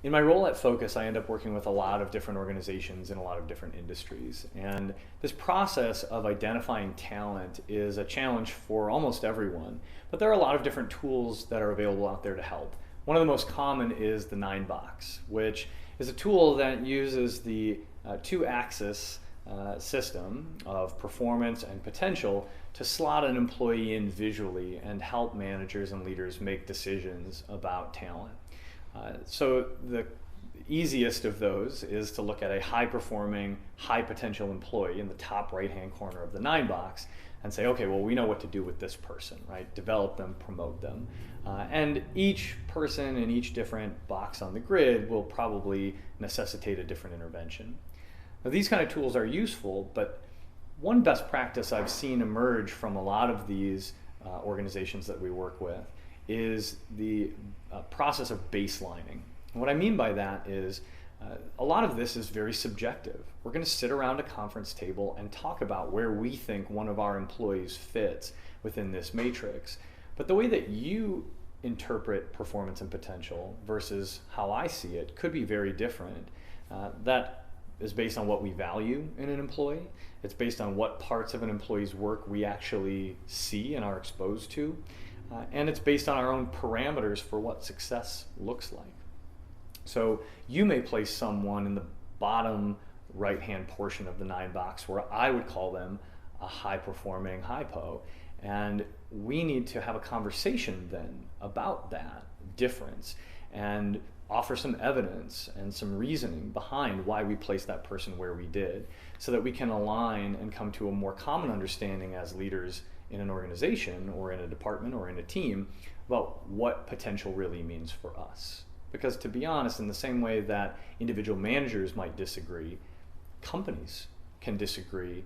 In my role at Focus, I end up working with a lot of different organizations in a lot of different industries. And this process of identifying talent is a challenge for almost everyone. But there are a lot of different tools that are available out there to help. One of the most common is the 9-box, which is a tool that uses the two-axis system of performance and potential to slot an employee in visually and help managers and leaders make decisions about talent. So the easiest of those is to look at a high-performing, high-potential employee in the top right-hand corner of the 9-box and say, okay, well, we know what to do with this person, right? Develop them, promote them. And each person in each different box on the grid will probably necessitate a different intervention. Now, these kind of tools are useful, but one best practice I've seen emerge from a lot of these organizations that we work with is the process of baselining. And what I mean by that is a lot of this is very subjective. We're going to sit around a conference table and talk about where we think one of our employees fits within this matrix. But the way that you interpret performance and potential versus how I see it could be very different. That is based on what we value in an employee. It's based on what parts of an employee's work we actually see and are exposed to. And it's based on our own parameters for what success looks like. So you may place someone in the bottom right-hand portion of the 9-box where I would call them a high-performing hypo. And we need to have a conversation then about that difference and offer some evidence and some reasoning behind why we placed that person where we did, so that we can align and come to a more common understanding as leaders in an organization or in a department or in a team about what potential really means for us. Because to be honest, in the same way that individual managers might disagree, companies can disagree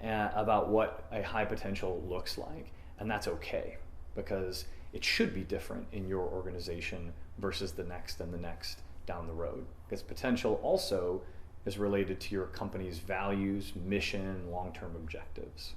about what a high potential looks like. And that's okay, because it should be different in your organization versus the next and the next down the road. Because potential also is related to your company's values, mission, long-term objectives.